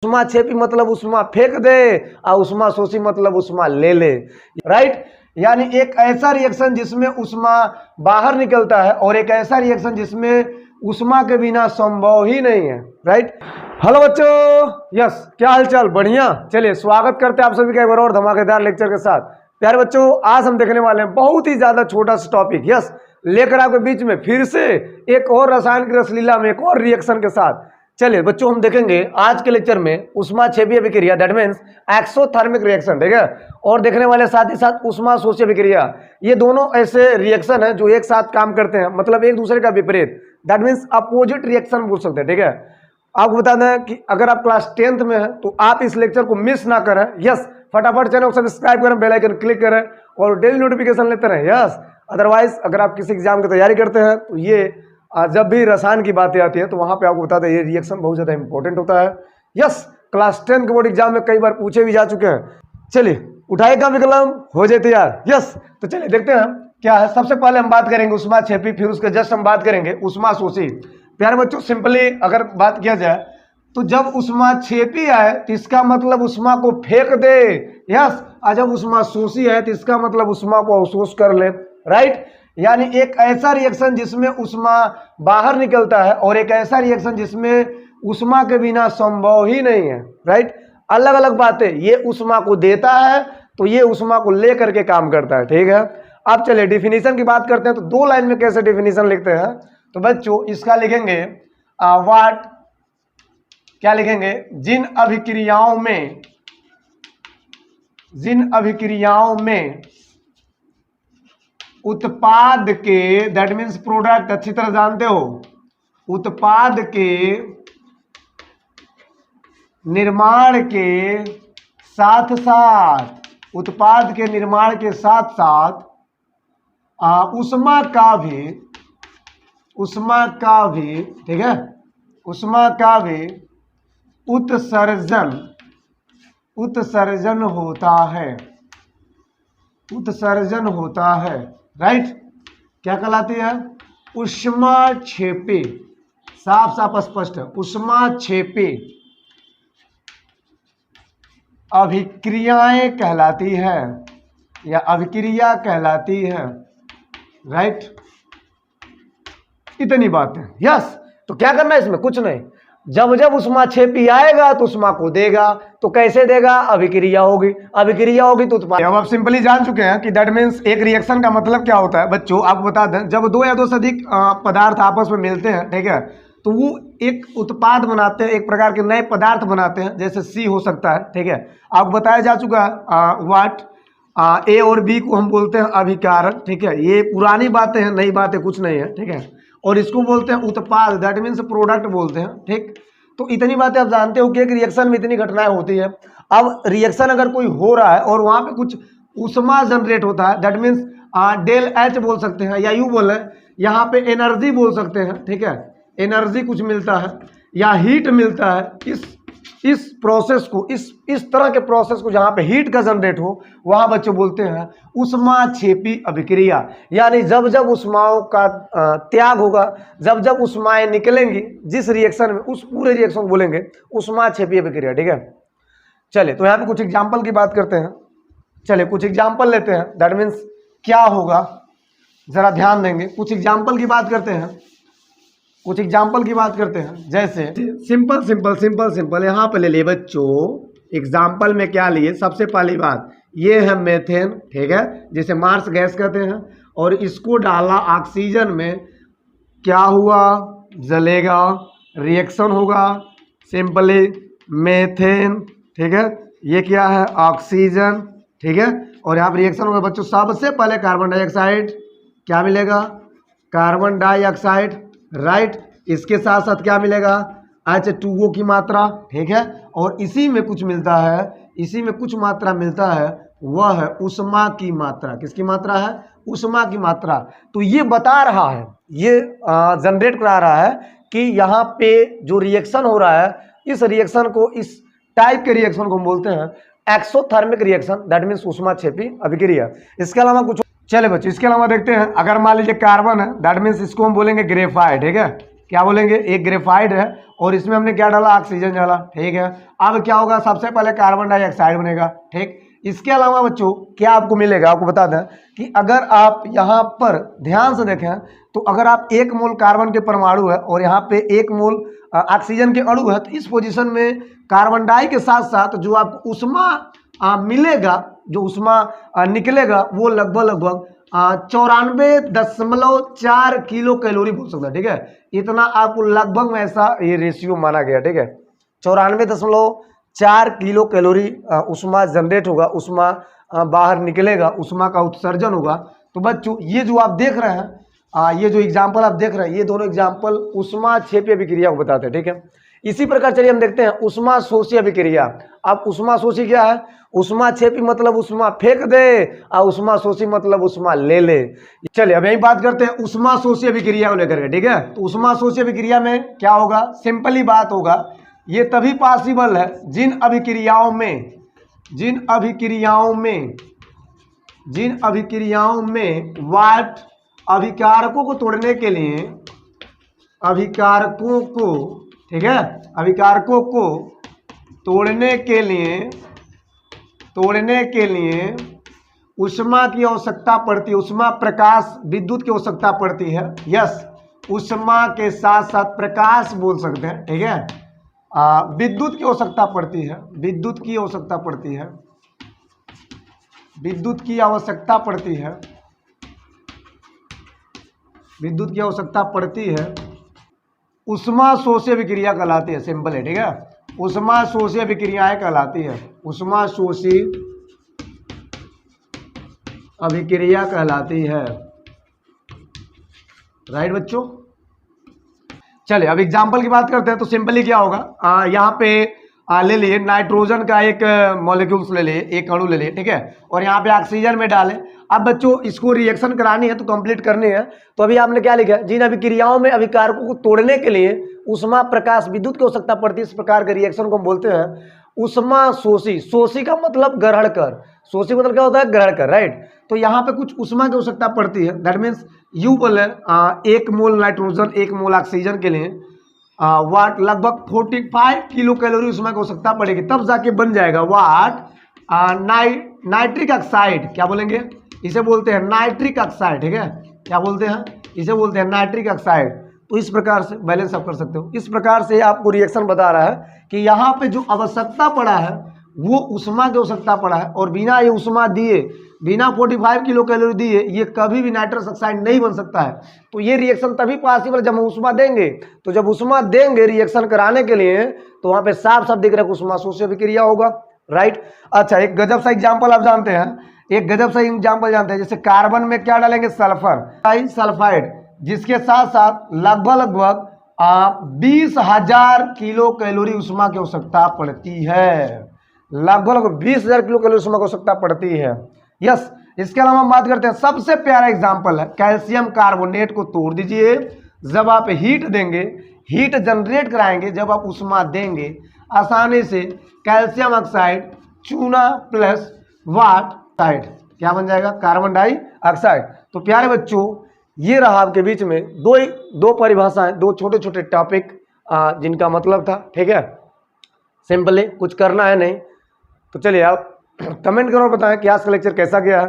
उष्मा छेपी मतलब उष्मा फेंक दे और उष्मा शोषी मतलब उष्मा ले ले, राइट। यानी एक ऐसा रिएक्शन जिसमें उष्मा बाहर निकलता है और एक ऐसा रिएक्शन जिसमें उष्मा के बिना संभव ही नहीं है, राइट। हेलो बच्चों, यस, क्या हालचाल, बढ़िया। चलिए स्वागत करते हैं आप सभी का एक बार और धमाकेदार लेक्चर के साथ। प्यारे बच्चों, आज हम देखने वाले हैं बहुत ही ज्यादा छोटा सा टॉपिक, यस, लेकर आपके बीच में फिर से एक और रसायन की रसलीला में एक और रिएक्शन के साथ। चलिए बच्चों, हम देखेंगे आज के लेक्चर में उष्मा छेपी अभिक्रिया, दैट मीन्स एक्सोथर्मिक रिएक्शन, ठीक है। और देखने वाले साथ ही साथ उष्मा शोषी अभिक्रिया। ये दोनों ऐसे रिएक्शन हैं जो एक साथ काम करते हैं, मतलब एक दूसरे का विपरीत, दैट मीन्स अपोजिट रिएक्शन बोल सकते हैं, ठीक है। आपको बता दें कि अगर आप क्लास 10th में हैं तो आप इस लेक्चर को मिस ना करें, यस। फटाफट चैनल को सब्सक्राइब करें, बेल आइकन क्लिक करें और डेली नोटिफिकेशन लेते रहें, यस। अदरवाइज अगर आप किसी एग्जाम की तैयारी करते हैं तो ये जब भी रसायन की बातें आती है तो वहां पे आपको बता दें ये रिएक्शन बहुत ज्यादा इंपॉर्टेंट होता है, यस। क्लास 10 के बोर्ड एग्जाम में कई बार पूछे भी जा चुके हैं। चलिए उठाए का विकलम, हो जाए तैयार, यस। तो चलिए देखते हैं क्या है। सबसे पहले हम बात करेंगे उष्मा छेपी, फिर उसके जस्ट हम बात करेंगे उष्मा शोषी। प्यारे बच्चों, सिंपली अगर बात किया जाए तो जब उष्मा छेपी है तो इसका मतलब उष्मा को फेंक दे, यस। और जब उष्मा शोषी है तो इसका मतलब उष्मा को अवशोष कर ले, राइट। यानी एक ऐसा रिएक्शन जिसमें उष्मा बाहर निकलता है और एक ऐसा रिएक्शन जिसमें उष्मा के बिना संभव ही नहीं है, राइट। अलग अलग बातें, ये उष्मा को देता है तो ये उष्मा को लेकर के काम करता है, ठीक है। अब चलिए डिफिनीशन की बात करते हैं तो दो लाइन में कैसे डिफिनीशन लिखते हैं। तो बच्चों इसका लिखेंगे व्हाट, क्या लिखेंगे, जिन अभिक्रियाओं में उत्पाद के, दैट मीन्स प्रोडक्ट, अच्छी तरह जानते हो, उत्पाद के निर्माण के साथ साथ, उत्पाद के निर्माण के साथ साथ उष्मा का भी, ठीक है, उष्मा का भी उत्सर्जन होता है, राइट। क्या कहलाती है, उष्मा छेपी, साफ साफ स्पष्ट है, उष्मा छेपी अभिक्रियाएं कहलाती है या अभिक्रिया कहलाती है, राइट। इतनी बात है, यस। तो क्या करना है इसमें, कुछ नहीं, जब जब उष्मा छेपी आएगा तो उष्मा को देगा, तो कैसे देगा, अभिक्रिया होगी तो उत्पाद। अब आप सिंपली जान चुके हैं कि दैट मीन्स एक रिएक्शन का मतलब क्या होता है। बच्चों आपको बता दें, जब दो या दो से अधिक पदार्थ आपस में मिलते हैं, ठीक है, तो वो एक उत्पाद बनाते हैं, एक प्रकार के नए पदार्थ बनाते हैं, जैसे सी हो सकता है, ठीक है। आपको बताया जा चुका है व्हाट, ए और बी को हम बोलते हैं अभिकारक, ठीक है। ये पुरानी बातें हैं, नई बातें कुछ नहीं है, ठीक है। और इसको बोलते हैं उत्पाद, दैट मीन्स प्रोडक्ट बोलते हैं, ठीक। तो इतनी बातें आप जानते हो कि एक रिएक्शन में इतनी घटनाएं होती है। अब रिएक्शन अगर कोई हो रहा है और वहां पे कुछ उष्मा जनरेट होता है, दैट मीन्स डेल एच बोल सकते हैं या यू बोले, यहाँ पे एनर्जी बोल सकते हैं, ठीक है। एनर्जी कुछ मिलता है या हीट मिलता है, इस प्रोसेस को, इस तरह के प्रोसेस को जहां पे हीट का जनरेट हो वहां बच्चों बोलते हैं उष्मा छेपी अभिक्रिया। यानी जब जब उष्माओं का त्याग होगा, जब जब उष्माएं निकलेंगी जिस रिएक्शन में, उस पूरे रिएक्शन को बोलेंगे उष्मा छेपी अभिक्रिया, ठीक है। चलिए तो यहाँ पे कुछ एग्जाम्पल की बात करते हैं। चलिए कुछ एग्जाम्पल लेते हैं, दैट मीन्स क्या होगा, जरा ध्यान देंगे। कुछ एग्जाम्पल की बात करते हैं, जैसे सिंपल यहाँ पे ले लिए बच्चों। एग्जाम्पल में क्या लिए, सबसे पहली बात ये है मेथेन, ठीक है, जिसे मार्स गैस कहते हैं, और इसको डाला ऑक्सीजन में, क्या हुआ, जलेगा, रिएक्शन होगा, सिंपली मेथेन, ठीक है। ये क्या है, ऑक्सीजन, ठीक है। और यहाँ पर रिएक्शन होगा बच्चों, सबसे पहले कार्बन डाइऑक्साइड, क्या मिलेगा, कार्बन डाइऑक्साइड, राइट। इसके साथ साथ क्या मिलेगा, H2O की मात्रा, ठीक है। और इसी में कुछ मिलता है, वह है उष्मा की मात्रा। किसकी मात्रा है, उष्मा की मात्रा। तो ये बता रहा है, ये जनरेट करा रहा है कि यहाँ पे जो रिएक्शन हो रहा है, इस रिएक्शन को, इस टाइप के रिएक्शन को हम बोलते हैं एक्सोथर्मिक रिएक्शन, दैट मीन्स उष्मा छेपी अभिक्रिया। इसके अलावा कुछ, चले बच्चों इसके अलावा देखते हैं, अगर मान लीजिए कार्बन है, दैट मीन्स इसको हम बोलेंगे ग्रेफाइट, ठीक है। क्या बोलेंगे, एक ग्रेफाइट है और इसमें हमने क्या डाला, ऑक्सीजन डाला, ठीक है। अब क्या होगा, सबसे पहले कार्बन डाइऑक्साइड बनेगा, ठीक। इसके अलावा बच्चों क्या आपको मिलेगा, आपको बता दें कि अगर आप यहाँ पर ध्यान से देखें तो अगर आप 1 मोल कार्बन के परमाणु है और यहाँ पे 1 मोल ऑक्सीजन के अणु है, तो इस पोजीशन में कार्बन डाई के साथ साथ जो आपको उष्मा मिलेगा, जो उष्मा निकलेगा वो लगभग 94.4 किलो कैलोरी बोल सकता है, ठीक है। इतना आपको लगभग में ऐसा ये रेशियो माना गया, ठीक है। 94.4 किलो कैलोरी उष्मा जनरेट होगा, उष्मा बाहर निकलेगा, उष्मा का उत्सर्जन होगा। तो बच्चों ये जो आप देख रहे हैं, ये जो एग्जाम्पल आप देख रहे हैं, ये दोनों एग्जाम्पल उष्मा क्षेपीय अभिक्रिया को बताते हैं, ठीक है। इसी प्रकार चलिए हम देखते हैं उष्मा शोषी अभिक्रिया। अब उष्मा शोषी क्या है, उष्मा क्षेपी मतलब उष्मा फेंक दे और उष्मा शोषी मतलब उष्मा ले ले। चलिए अब यही बात करते हैं उष्मा शोषी अभिक्रिया को लेकर के, ठीक है। तो उष्मा शोषी अभिक्रिया में क्या होगा, सिंपली बात होगा, ये तभी पॉसिबल है जिन अभिक्रियाओं में वाट अभिकारकों को तोड़ने के लिए, अभिकारकों को, ठीक है, अभिकारकों को तोड़ने के लिए उष्मा की आवश्यकता पड़ती है, उष्मा प्रकाश विद्युत की आवश्यकता पड़ती है। यस, उष्मा के साथ साथ प्रकाश बोल सकते हैं, ठीक है। विद्युत की आवश्यकता पड़ती है, विद्युत की आवश्यकता पड़ती है, विद्युत की आवश्यकता पड़ती है, विद्युत की आवश्यकता पड़ती है। उष्मा शोषी अभिक्रिया कहलाती है, सिंपल है, ठीक है। उष्मा शोषी अभिक्रियाएं कहलाती है, उष्मा शोषी अभिक्रिया कहलाती है, राइट बच्चों। चलिए अब एग्जाम्पल की बात करते हैं। तो सिंपली क्या होगा, यहाँ पे ले लिए नाइट्रोजन का एक मॉलिक्यूल्स ले लिए, एक अणु ले लिए, ठीक है, और यहाँ पे ऑक्सीजन में डालें। अब बच्चों इसको रिएक्शन करानी है तो कंप्लीट करनी है। तो अभी आपने क्या लिखा है, जिन अभिक्रियाओं में अभिकारकों को तोड़ने के लिए उष्मा प्रकाश विद्युत की आवश्यकता पड़ती है, इस प्रकार के रिएक्शन को हम बोलते हैं उष्मा शोषी। शोषी का मतलब ग्रहण कर, शोषी मतलब क्या होता है, ग्रहण कर, राइट। तो यहाँ पे कुछ उष्मा की आवश्यकता पड़ती है, दैट मीन्स यू बोले 1 मोल नाइट्रोजन 1 मोल ऑक्सीजन के लिए वाट लगभग 45 किलो कैलोरी उष्मा की आवश्यकता पड़ेगी, तब जाके बन जाएगा वाट नाइट्रिक ऑक्साइड। क्या बोलेंगे, इसे बोलते हैं नाइट्रिक ऑक्साइड, ठीक है। क्या बोलते हैं, इसे बोलते हैं नाइट्रिक ऑक्साइड। तो इस प्रकार से बैलेंस आप कर सकते हो। इस प्रकार से आपको रिएक्शन बता रहा है कि यहाँ पे जो आवश्यकता पड़ा है वो उष्मा की आवश्यकता पड़ा है, और बिना ये उष्मा दिए, बिना 45 किलो कैलोरी दिए ये कभी भी नाइट्रस ऑक्साइड नहीं बन सकता है। तो ये रिएक्शन तभी पॉसिबल जब हम उष्मा देंगे। तो जब उष्मा देंगे रिएक्शन कराने के लिए, तो वहाँ पे साफ साफ दिख रहा है उष्मा शोषी अभिक्रिया होगा, राइट। अच्छा, एक गजब सा एग्जाम्पल आप जानते हैं, एक गजब सा एग्जाम्पल जानते हैं, जैसे कार्बन में क्या डालेंगे, सल्फर सल्फाइड, जिसके साथ साथ लगभग 20,000 किलो कैलोरी उष्मा की आवश्यकता पड़ती है, लगभग 20,000 किलो कैलोरी उष्मा की आवश्यकता पड़ती है। यस, इसके अलावा हम बात करते हैं, सबसे प्यारा एग्जाम्पल है कैल्शियम कार्बोनेट को तोड़ दीजिए। जब आप हीट देंगे, हीट जनरेट कराएंगे, जब आप उष्मा देंगे, आसानी से कैल्शियम ऑक्साइड चूना प्लस वाट साइड क्या बन जाएगा, कार्बन डाइऑक्साइड। तो प्यारे बच्चों ये रहा आपके बीच में दो परिभाषाएं, दो छोटे छोटे टॉपिक जिनका मतलब था, ठीक है। सिंपली कुछ करना है नहीं। तो चलिए आप कमेंट करो, बताएं कि आज का लेक्चर कैसा गया है।